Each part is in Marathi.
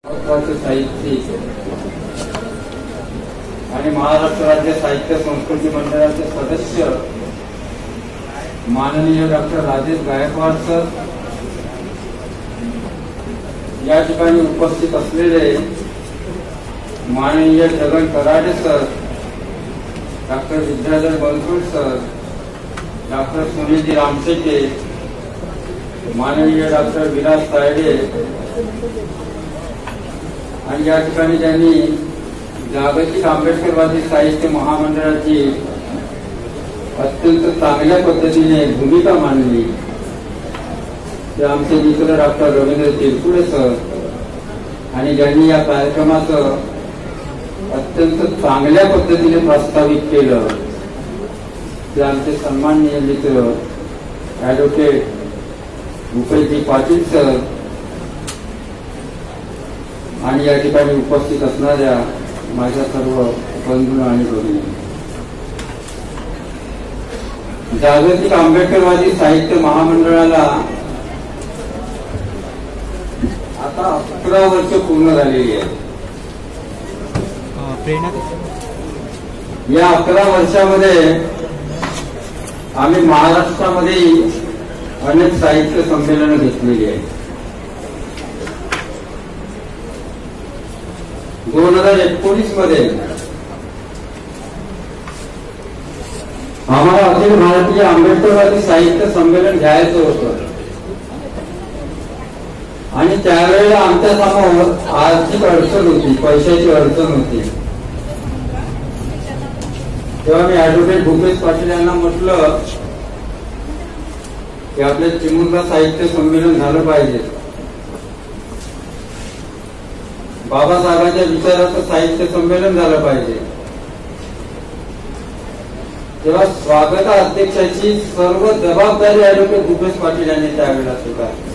महत्वाचे साहित्यिक आणि महाराष्ट्र राज्य साहित्य संस्कृती मंडळाचे सदस्य माननीय डॉक्टर राजेश गायकवाड सर, या ठिकाणी उपस्थित असलेले माननीय Jagan Karade sir, doctor Vidyadhar Bansod sir, doctor Sunil Ramshete, माननीय डॉक्टर विलास तायडे आणि या ठिकाणी त्यांनी जागतिक आंबेडकरवादी साहित्य महामंडळाची अत्यंत चांगल्या पद्धतीने भूमिका मांडली ते आमचे मित्र डॉक्टर रवींद्र तिरपुडे सर, आणि ज्यांनी या कार्यक्रमाचं अत्यंत चांगल्या पद्धतीने प्रस्तावित केलं ते आमचे सन्माननीय मित्र ॲडव्होकेट भूपेशजी पाटील सर आणि या ठिकाणी उपस्थित असणाऱ्या माझ्या सर्व बंधू आणि भगिनी. जागतिक आंबेडकरवादी साहित्य महामंडळाला आता 11 वर्ष पूर्ण झालेली आहे. या 11 वर्षामध्ये आम्ही महाराष्ट्रामध्ये अनेक साहित्य संमेलनं घेतलेली आहेत. 2019 मध्ये आम्हाला अखिल भारतीय आंबेडकरवादी साहित्य संमेलन घ्यायचं होतं आणि त्यावेळेला आमच्या समोर आर्थिक अडचण होती, पैशाची अडचण होती. तेव्हा मी ॲडव्होकेट भूपेश पाटील यांना म्हटलं की आपल्या चिमुरला साहित्य संमेलन झालं पाहिजे. बाबासाहेबांच्या विचाराचं साहित्य संमेलन झालं पाहिजे. तेव्हा स्वागत अध्यक्षाची सर्व जबाबदारी ॲडव्होकेट भूपेश पाटील यांनी त्यावेळेला स्वीकारली.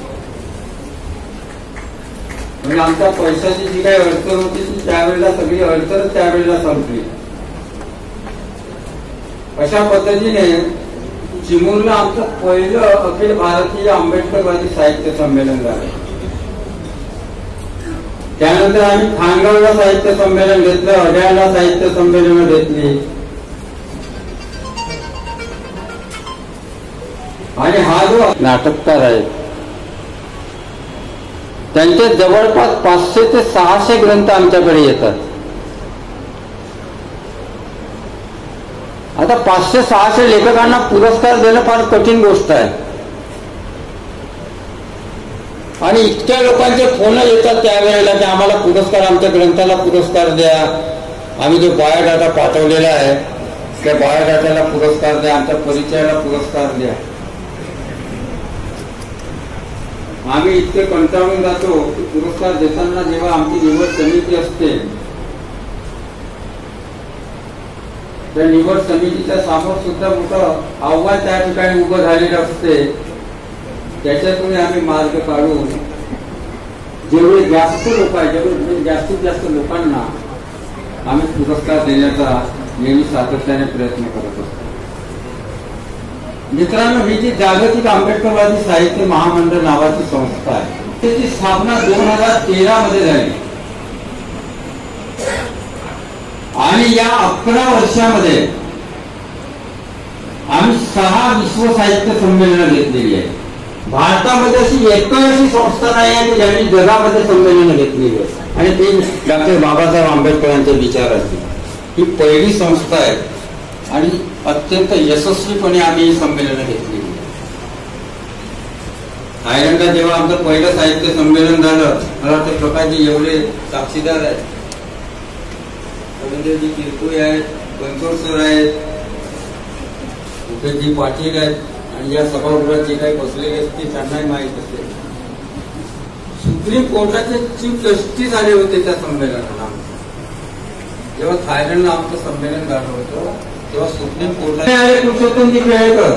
म्हणजे आमच्या पैशाची जी काही अडचण होती ती त्यावेळेला सगळी अडचण त्यावेळेला संपली. अशा पद्धतीने चिमूरला आमचं पहिलं अखिल भारतीय आंबेडकरवादी साहित्य संमेलन झालं. त्यानंतर आम्ही खानगावला साहित्य संमेलन घेतलं, अड्याळला साहित्य संमेलन घेतली आणि हा जो नाटककार आहे त्यांचे जवळपास 500 ते 600 ग्रंथ आमच्याकडे येतात. आता 500-600 लेखकांना पुरस्कार देणं फार कठीण गोष्ट आहे आणि इतक्या लोकांचे फोन येतात त्यावेळेला की आम्हाला पुरस्कार, आमच्या ग्रंथाला पुरस्कार द्या, आम्ही जो बायोडाटा पाठवलेला आहे त्या बायोडाटाला पुरस्कार द्या, आमच्या परिचयाला पुरस्कार द्या. आम्ही इतके कंटाळून जातो की पुरस्कार देताना जेव्हा आमची निवड समिती असते त्या निवड समितीच्या समोर सुद्धा मोठं आव्हान त्या ठिकाणी उभं झालेलं असते. त्याच्यातून आम्ही मार्ग काढून जेवढे जास्त लोक आहेत, जेवढे जास्तीत जास्त लोकांना आम्ही पुरस्कार देण्याचा नेहमी सातत्याने प्रयत्न करत असतो. मित्रांनो, ही जी जागतिक आंबेडकरवादी साहित्य महामंडळ नावाची संस्था आहे त्याची स्थापना 2013 मध्ये झाली आणि या 11 वर्षामध्ये आम्ही 6 विश्व साहित्य संमेलनं घेतलेली आहेत. भारतामध्ये अशी एकही संस्था नाही आहे की ज्यांनी जगामध्ये संमेलनं घेतलेली आहे आणि ती डॉक्टर बाबासाहेब आंबेडकरांच्या विचाराची ही पहिली संस्था आहे आणि अत्यंत यशस्वीपणे आम्ही ही संमेलनं घेतलेली आहे. थायलंडला जेव्हा आमचं पहिलं साहित्य संमेलन झालं, मला वाटतं प्रकाशजी एवढे साक्षीदार आहेत, रवींद्रजी तिरपुडे आहेत, बनसोड सर आहेत, भूपेशजी पाटील आहेत आणि या सभागृहात जे काही बसलेले असते त्यांनाही माहीत असेल. सुप्रीम कोर्टाचे चीफ जस्टिस आले होते त्या संमेलनाला. जेव्हा थायलंडला आमचं संमेलन झालं होतं तेव्हा सुप्रीम कोर्टाने आले पुरुषोत्तमजी खेळेकर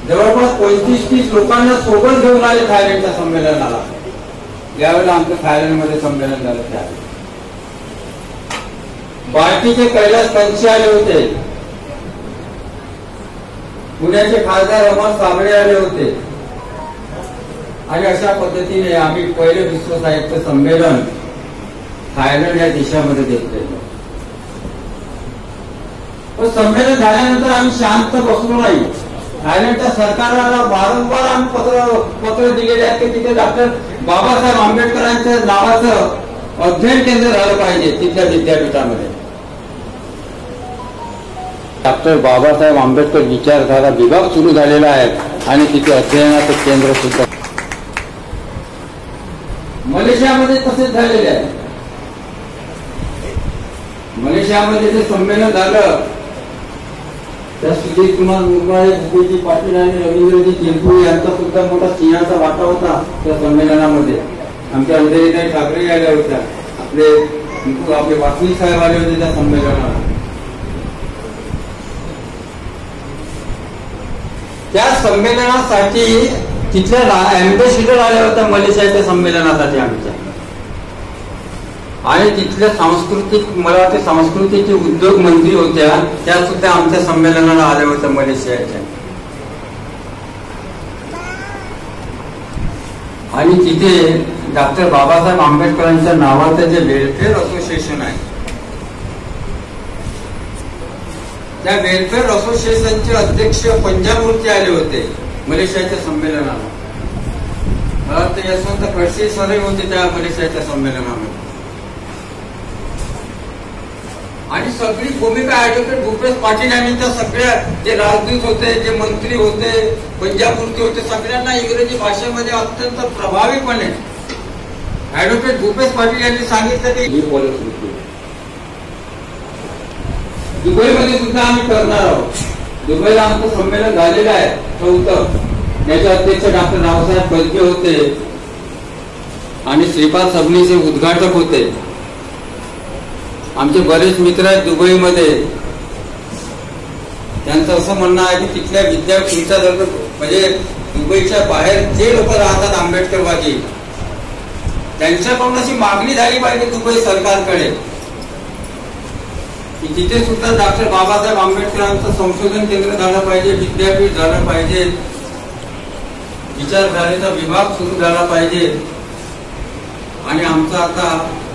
जवळपास 35-30 लोकांना सोबत घेऊन आले थायलंडच्या संमेलनाला. यावेळेला आमचं थायलंडमध्ये संमेलन झालं. त्यावेळेला बार्टीचे कैलास कंची आले होते, पुण्याचे खासदार अमर साबळे आले होते, आणि अशा पद्धतीने आम्ही पहिले विश्व साहित्य संमेलन थायलंड या देशामध्ये घेतलेलं. पण संमेलन झाल्यानंतर आम्ही शांत बसलो नाही. थायलंडच्या सरकारला वारंवार आम्ही पत्र दिलेले आहेत की तिथे डॉक्टर बाबासाहेब आंबेडकरांच्या नावाचं अध्ययन केंद्र झालं पाहिजे तिथल्या विद्यापीठामध्ये. डॉक्टर बाबासाहेब आंबेडकर विचारधारा विभाग सुरू झालेला आहे आणि तिथे अध्ययनाचं केंद्र सुद्धा. मलेशियामध्ये तसेच झालेले आहे. मलेशियामध्ये जे संमेलन झालं त्या सुधीर कुमार मुरमाळे, भूपेजी पाटील आणि रवींद्रजी चिरकुळे यांचा सुद्धा मोठा सिंहाचा वाटा होता त्या संमेलनामध्ये. आमच्या अंधेरीताई ठाकरे आल्या होत्या, आपले वासनिक साहेब आले होते त्या संमेलनाला. त्या संमेलनासाठी तिथल्या अँबॅसिडर आल्या होत्या मलेशियाच्या संमेलनासाठी आमच्या. आणि तिथल्या सांस्कृतिक, मला वाटते सांस्कृतिक उद्योग मंत्री होत्या, त्या सुद्धा आमच्या संमेलनाला आल्या होत्या मलेशियाच्या. आणि तिथे डॉक्टर बाबासाहेब आंबेडकरांच्या नावाचं जे वेलफेअर असोसिएशन आहे, त्या वेलफेअर असोसिएशनचे अध्यक्ष पंजाबमूर्ती आले होते मलेशियाच्या संमेलनाला. मला वाटतं यशवंत खडसे सरही होते त्या मलेशियाच्या संमेलनामध्ये. आणि सगळी भूमिका ऍडव्होकेट भूपेश पाटील यांनी त्या सगळ्या जे राजदूत होते, जे मंत्री होते, पंजाबमूर्ती होते, सगळ्यांना इंग्रजी भाषेमध्ये अत्यंत प्रभावीपणे ऍडव्होकेट भूपेश पाटील यांनी सांगितलं की ही बोलत होती. दुबईमध्ये सुद्धा आम्ही करणार आहोत. दुबईला आमचं संमेलन झालेलं आहे 4th. त्याचे अध्यक्ष डॉक्टर रावसाहेब फलके होते आणि श्रीपाद सबनीचे उद्घाटक होते. आमचे बरेच मित्र आहेत दुबईमध्ये. त्यांचं असं म्हणणं आहे की तिथल्या विद्यार्थ्यांच्या जर म्हणजे दुबईच्या बाहेर जे लोक राहतात आंबेडकरवादी, त्यांच्याकडून अशी मागणी झाली पाहिजे दुबई सरकारकडे की तिथे सुद्धा डॉक्टर बाबासाहेब आंबेडकरांचं संशोधन केंद्र झालं पाहिजे, विद्यापीठ झालं पाहिजे, विचारधारेचा विभाग सुरू झाला पाहिजे. आणि आमचा आता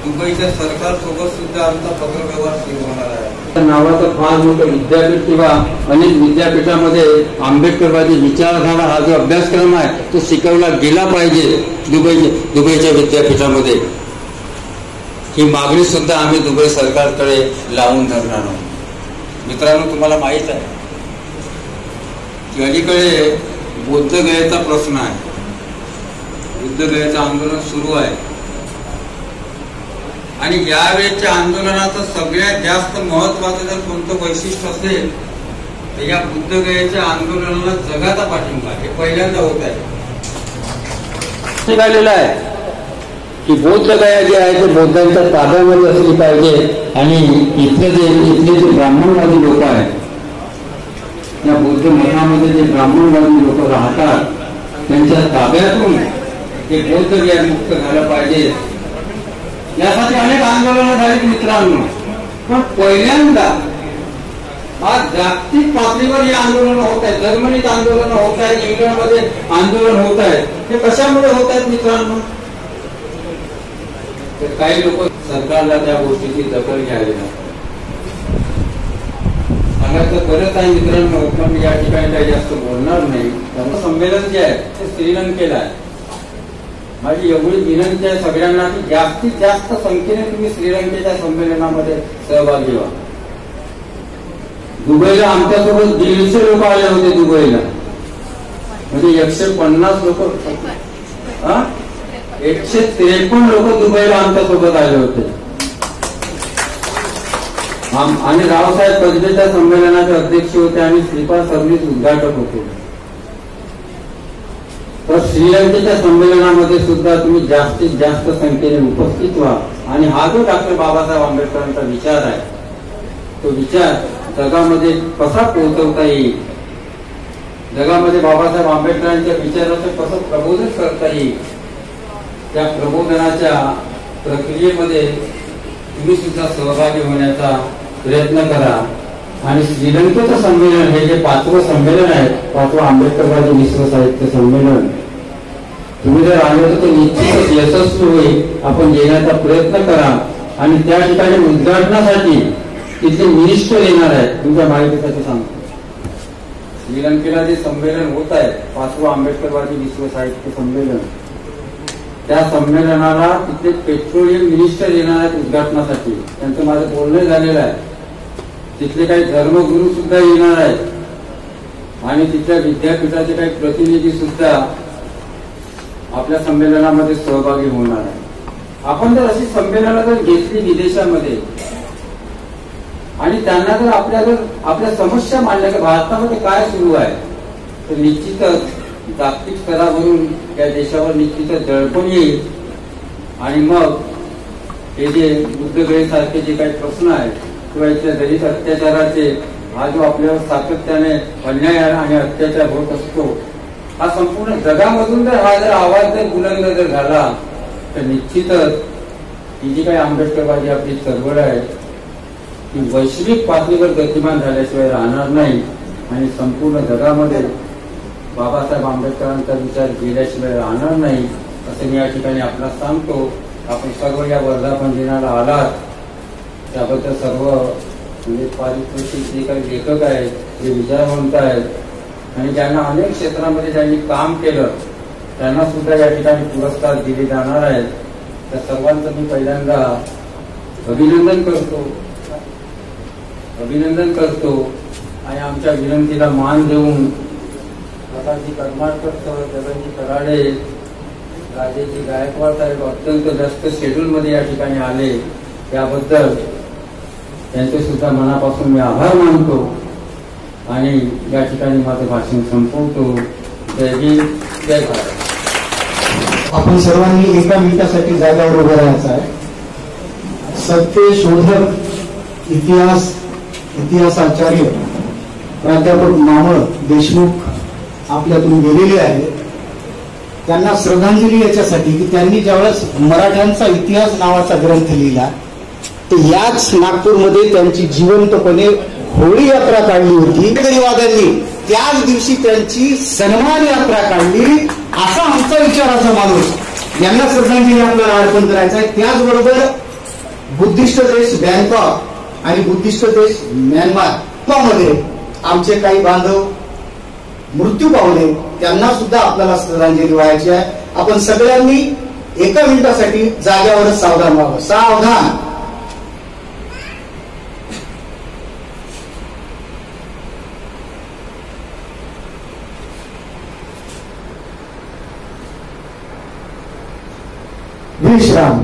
दुबईच्या सरकारसोबत सुद्धा आमचा पत्रव्यवहार सुरू होणार आहे. नावाचं फार मोठं विद्यापीठ किंवा अनेक विद्यापीठामध्ये आंबेडकरवादी विचारधारा हा जो अभ्यासक्रम आहे तो शिकवला गेला पाहिजे दुबईच्या विद्यापीठामध्ये. ही मागणी सुद्धा आम्ही दुबई सरकारकडे लावून धरणार आहोत. मित्रांनो, तुम्हाला माहित आहे की अलीकडे बौद्धगयेचा प्रश्न आहे. बुद्धगयेचं आंदोलन सुरू आहे आणि यावेळेच्या आंदोलनाचं सगळ्यात जास्त महत्वाचं जर कोणतं वैशिष्ट्य असेल तर या बुद्धगयेच्या आंदोलनाला जगाचा पाठिंबा हे पहिल्यांदा होत आहे. निघालेलं आहे की बौद्धगया जे आहे ते बौद्धांच्या ताब्यामध्ये असली पाहिजे आणि इथले जे ब्राह्मणवादी लोक आहेत, या बौद्ध मठामध्ये जे ब्राह्मणवादी लोक राहतात त्यांच्या ताब्यातून ते बौद्धगया मुक्त झालं पाहिजे. यासाठी अनेक आंदोलनं झाली मित्रांनो. पण पहिल्यांदा आज जागतिक पातळीवर हे आंदोलनं होत आहेत. जर्मनीत आंदोलनं होत आहेत, इंग्लंडमध्ये आंदोलन होत आहेत. हे कशामुळे होत आहेत मित्रांनो? काही लोक सरकारला त्या गोष्टीची दखल घ्यावी लागते. सांगायचं बरंच आहे मित्रांनो, पण या ठिकाणी काही जास्त बोलणार नाही. त्याचं संमेलन जे आहे ते श्रीलंकेला आहे. माझी एवढी विनंती आहे सगळ्यांना की जास्तीत जास्त संख्येने तुम्ही श्रीलंकेच्या संमेलनामध्ये सहभागी व्हा. दुबईला आमच्यासोबत 150 लोक आले होते. दुबईला म्हणजे 150 लोक 153 लोक दुबईला आमच्यासोबत आले होते. आणि रावसाहेब कसबेच्या संमेलनाचे अध्यक्ष होते आणि श्रीपाद सबनीस उद्घाटक होते. तर श्रीलंकेच्या संमेलनामध्ये सुद्धा तुम्ही जास्तीत जास्त संख्येने उपस्थित व्हा आणि हा जो डॉक्टर बाबासाहेब आंबेडकरांचा विचार आहे तो विचार जगामध्ये कसा पोहोचवता येईल, जगामध्ये बाबासाहेब आंबेडकरांच्या विचाराचं कसं प्रबोधन करता येईल, त्या प्रबोधनाच्या प्रक्रियेमध्ये तुम्ही सुद्धा सहभागी होण्याचा प्रयत्न करा. आणि श्रीलंकेचं संमेलन हे जे 5वं संमेलन आहे, 5वं आंबेडकरवादी विश्व साहित्य संमेलन, तुम्ही जर आले तर तो निश्चितच यशस्वी होईल. आपण येण्याचा प्रयत्न करा आणि त्या ठिकाणी उद्घाटनासाठी तिथले मिनिस्टर येणार आहेत. तुमच्या माहितीसाठी सांगतो, श्रीलंकेला जे संमेलन होत आहे 5वं आंबेडकरवादी विश्व साहित्य संमेलन, त्या संमेलनाला तिथले पेट्रोलियम मिनिस्टर येणार आहेत उद्घाटनासाठी. त्यांचं माझं बोलणं झालेलं आहे. तिथले काही धर्मगुरू सुद्धा येणार आहेत आणि तिथल्या विद्यापीठाचे काही प्रतिनिधी सुद्धा आपल्या संमेलनामध्ये सहभागी होणार आहे. आपण जर अशी संमेलनं जर घेतली विदेशामध्ये आणि त्यांना जर आपल्या समस्या मांडल्या की भारतामध्ये काय सुरू आहे, तर निश्चितच जागतिक स्तरावरून त्या देशावर निश्चितच दडपण येईल. आणि मग हे जे बुद्धगयेसारखे जे काही प्रश्न आहेत किंवा इथल्या दलित अत्याचाराचे, हा जो आपल्यावर सातत्याने अन्याय आणि अत्याचार होत असतो, हा संपूर्ण जगामधून जर हा जर आवाज जर बुलंद जर झाला तर निश्चितच ही जी काही आंबेडकरवादी आपली चळवळ आहे ती वैश्विक पातळीवर गतिमान झाल्याशिवाय राहणार नाही आणि संपूर्ण जगामध्ये बाबासाहेब आंबेडकरांचा विचार गेल्याशिवाय राहणार नाही, असं मी या ठिकाणी आपल्याला सांगतो. आपण सर्व या वर्धापन दिनाला आलात त्याबद्दल सर्व म्हणजे पारितोषिक जे काही लेखक आहेत, जे विचारवंत आहेत आणि ज्यांना अनेक क्षेत्रामध्ये ज्यांनी काम केलं त्यांना सुद्धा या ठिकाणी पुरस्कार दिले जाणार आहेत. त्या सर्वांचं मी पहिल्यांदा अभिनंदन करतो आणि आमच्या विनंतीला मान देऊन प्रकाशजी करमाळकर सर, जगनजी कराडे, राजेजी गायकवाड साहेब अत्यंत व्यस्त शेड्यूलमध्ये या ठिकाणी आले, त्याबद्दल त्यांचे सुद्धा मनापासून मी आभार मानतो आणि या ठिकाणी माझं भाषण संपवतो. जय भीम, जय भारत. आपण सर्वांनी एका मिनिटासाठी जागेवर उभं राहायचं आहे. सत्य शोधक इतिहासाचार्य प्राध्यापक मामळ देशमुख आपल्यातून गेलेले आहेत. त्यांना श्रद्धांजली याच्यासाठी की त्यांनी ज्यावेळेस मराठ्यांचा इतिहास नावाचा ग्रंथ लिहिला तर याच नागपूरमध्ये त्यांची जिवंतपणे होळी यात्रा काढली होती. गणवाद्यांनी त्याच दिवशी त्यांची सन्मान यात्रा काढली. असा आमचा विचाराचा माणूस, यांना श्रद्धांजली आपल्याला अर्पण करायचं आहे. त्याचबरोबर बुद्धिस्ट देश बँकॉक आणि बुद्धिस्ट देश म्यानमार आमचे काही बांधव मृत्यू पावले, त्यांना सुद्धा आपल्याला श्रद्धांजली व्हायची आहे. आपण सगळ्यांनी एका मिनिटासाठी जाग्यावरच सावधान व्हावं. सावधान. विश्राम.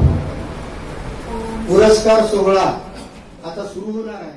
पुरस्कार सोहळा आता सुरू होणार आहे.